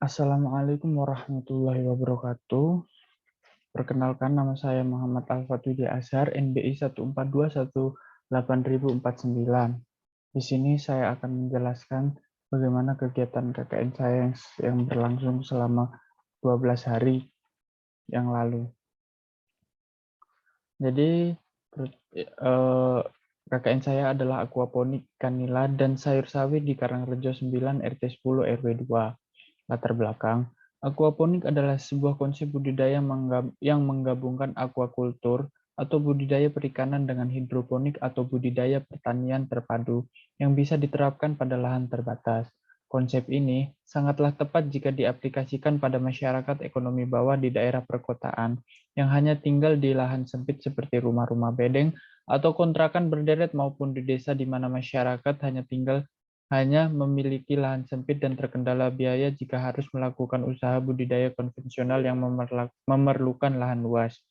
Assalamualaikum warahmatullahi wabarakatuh. Perkenalkan, nama saya Muhammad Al-Fatudi Azhar, NBI 14218.049. Di sini saya akan menjelaskan bagaimana kegiatan KKN saya yang berlangsung selama 12 hari yang lalu. Jadi, KKN saya adalah aquaponik ikan nila dan sayur sawit di Karangrejo 9 RT 10 RW 2. Latar belakang, aquaponik adalah sebuah konsep budidaya yang menggabungkan aquacultur atau budidaya perikanan dengan hidroponik atau budidaya pertanian terpadu yang bisa diterapkan pada lahan terbatas. Konsep ini sangatlah tepat jika diaplikasikan pada masyarakat ekonomi bawah di daerah perkotaan yang hanya tinggal di lahan sempit seperti rumah-rumah bedeng atau kontrakan berderet maupun di desa di mana masyarakat hanya memiliki lahan sempit dan terkendala biaya jika harus melakukan usaha budidaya konvensional yang memerlukan lahan luas.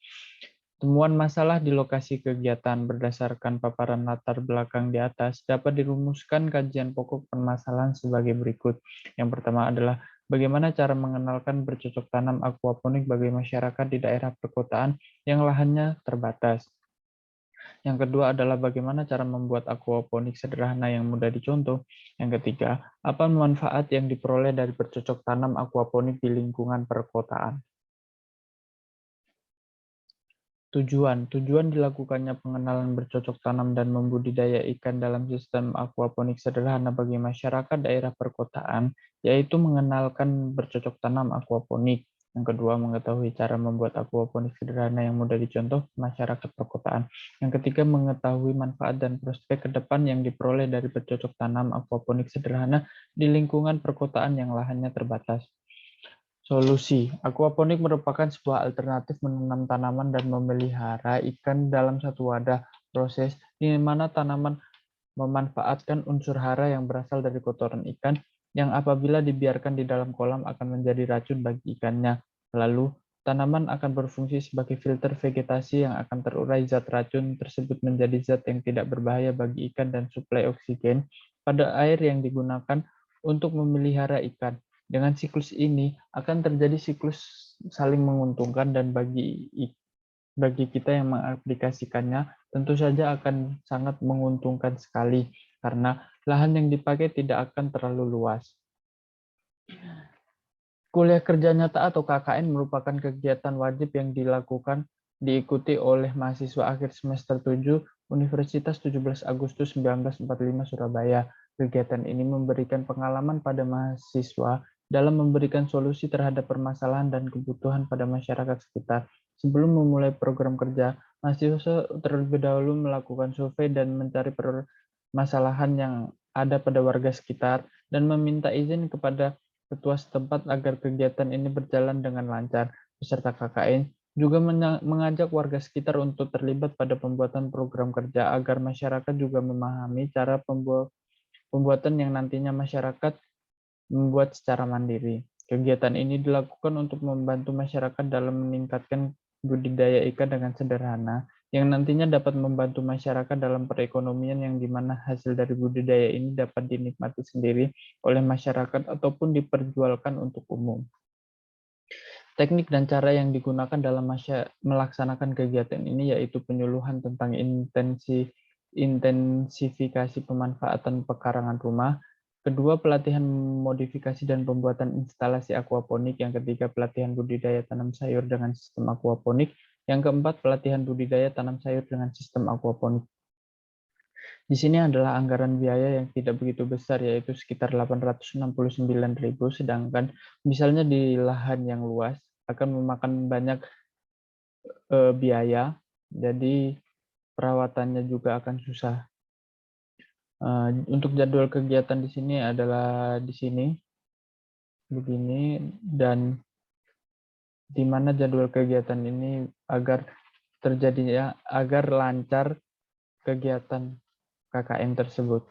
Temuan masalah di lokasi kegiatan berdasarkan paparan latar belakang di atas dapat dirumuskan kajian pokok permasalahan sebagai berikut. Yang pertama adalah bagaimana cara mengenalkan bercocok tanam aquaponik bagi masyarakat di daerah perkotaan yang lahannya terbatas. Yang kedua adalah bagaimana cara membuat aquaponik sederhana yang mudah dicontoh. Yang ketiga, apa manfaat yang diperoleh dari bercocok tanam aquaponik di lingkungan perkotaan. Tujuan dilakukannya pengenalan bercocok tanam dan membudidaya ikan dalam sistem aquaponik sederhana bagi masyarakat daerah perkotaan, yaitu mengenalkan bercocok tanam aquaponik. Yang kedua, mengetahui cara membuat aquaponik sederhana yang mudah dicontoh masyarakat perkotaan. Yang ketiga, mengetahui manfaat dan prospek ke depan yang diperoleh dari bercocok tanam aquaponik sederhana di lingkungan perkotaan yang lahannya terbatas. Solusi, aquaponik merupakan sebuah alternatif menanam tanaman dan memelihara ikan dalam satu wadah. Proses di mana tanaman memanfaatkan unsur hara yang berasal dari kotoran ikan yang apabila dibiarkan di dalam kolam akan menjadi racun bagi ikannya. Lalu, tanaman akan berfungsi sebagai filter vegetasi yang akan terurai zat racun tersebut menjadi zat yang tidak berbahaya bagi ikan dan suplai oksigen pada air yang digunakan untuk memelihara ikan. Dengan siklus ini akan terjadi siklus saling menguntungkan dan bagi kita yang mengaplikasikannya tentu saja akan sangat menguntungkan sekali karena lahan yang dipakai tidak akan terlalu luas. Kuliah kerja nyata atau KKN merupakan kegiatan wajib yang diikuti oleh mahasiswa akhir semester 7 Universitas 17 Agustus 1945 Surabaya. Kegiatan ini memberikan pengalaman pada mahasiswa dalam memberikan solusi terhadap permasalahan dan kebutuhan pada masyarakat sekitar. Sebelum memulai program kerja, mahasiswa terlebih dahulu melakukan survei dan mencari permasalahan yang ada pada warga sekitar dan meminta izin kepada ketua setempat agar kegiatan ini berjalan dengan lancar. Peserta KKN juga mengajak warga sekitar untuk terlibat pada pembuatan program kerja agar masyarakat juga memahami cara pembuatan yang nantinya masyarakat membuat secara mandiri. Kegiatan ini dilakukan untuk membantu masyarakat dalam meningkatkan budidaya ikan dengan sederhana, yang nantinya dapat membantu masyarakat dalam perekonomian yang dimana hasil dari budidaya ini dapat dinikmati sendiri oleh masyarakat ataupun diperjualkan untuk umum. Teknik dan cara yang digunakan dalam melaksanakan kegiatan ini yaitu penyuluhan tentang intensifikasi pemanfaatan pekarangan rumah, kedua pelatihan modifikasi dan pembuatan instalasi aquaponik, yang ketiga pelatihan budidaya tanam sayur dengan sistem aquaponik, yang keempat pelatihan budidaya tanam sayur dengan sistem aquaponik. Di sini adalah anggaran biaya yang tidak begitu besar, yaitu sekitar 869.000, sedangkan misalnya di lahan yang luas akan memakan banyak biaya, jadi perawatannya juga akan susah. Untuk jadwal kegiatan di sini adalah di sini, begini, dan di mana jadwal kegiatan ini agar lancar kegiatan KKN tersebut.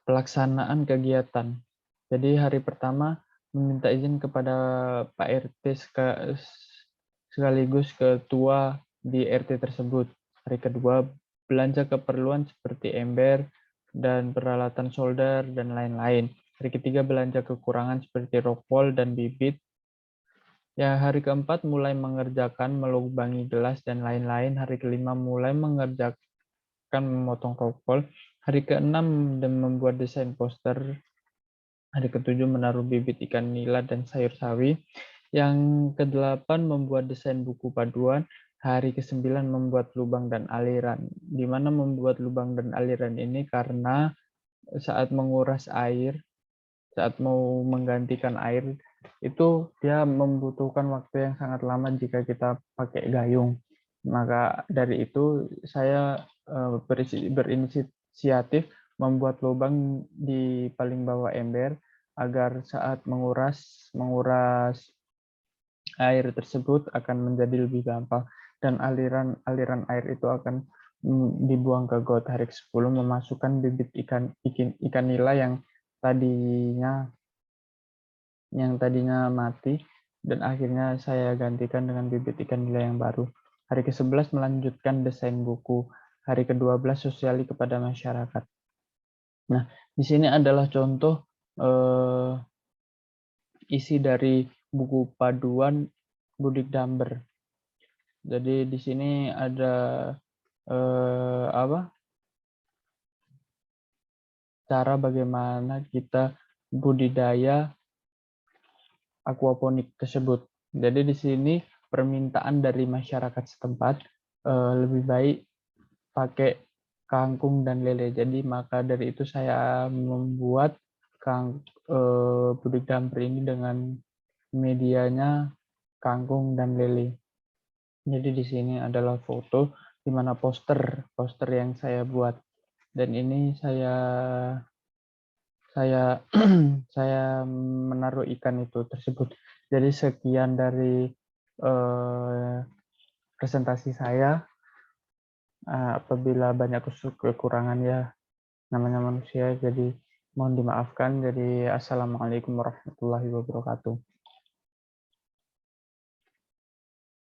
Pelaksanaan kegiatan. Jadi hari pertama meminta izin kepada Pak RT sekaligus ketua di RT tersebut. Hari kedua belanja keperluan seperti ember dan peralatan solder dan lain-lain. Hari ketiga belanja kekurangan seperti rokpol dan bibit. Ya, hari keempat mulai mengerjakan melubangi gelas dan lain-lain. Hari kelima mulai mengerjakan memotong rokpol. Hari keenam dan membuat desain poster. Hari ketujuh menaruh bibit ikan nila dan sayur sawi. Yang kedelapan membuat desain buku paduan. Hari kesembilan membuat lubang dan aliran. Di mana membuat lubang dan aliran ini karena saat menguras air, saat mau menggantikan air, itu dia membutuhkan waktu yang sangat lama jika kita pakai gayung. Maka dari itu saya berinisiatif membuat lubang di paling bawah ember agar saat menguras air tersebut akan menjadi lebih gampang dan aliran air itu akan dibuang ke got. Hari ke-10 memasukkan bibit ikan nila yang tadinya mati dan akhirnya saya gantikan dengan bibit ikan nila yang baru. Hari ke-11 melanjutkan desain buku. Hari ke-12 sosiali kepada masyarakat. Nah, di sini adalah contoh isi dari buku paduan Budik Damber. Jadi di sini ada cara bagaimana kita budidaya aquaponik tersebut. Jadi di sini permintaan dari masyarakat setempat lebih baik pakai kangkung dan lele. Jadi maka dari itu saya membuat budik damper ini dengan medianya kangkung dan lele. Jadi di sini adalah foto di mana poster yang saya buat, dan ini saya saya menaruh ikan itu tersebut. Jadi sekian dari presentasi saya. Apabila banyak kekurangan, ya namanya manusia, jadi mohon dimaafkan. Jadi assalamualaikum warahmatullahi wabarakatuh.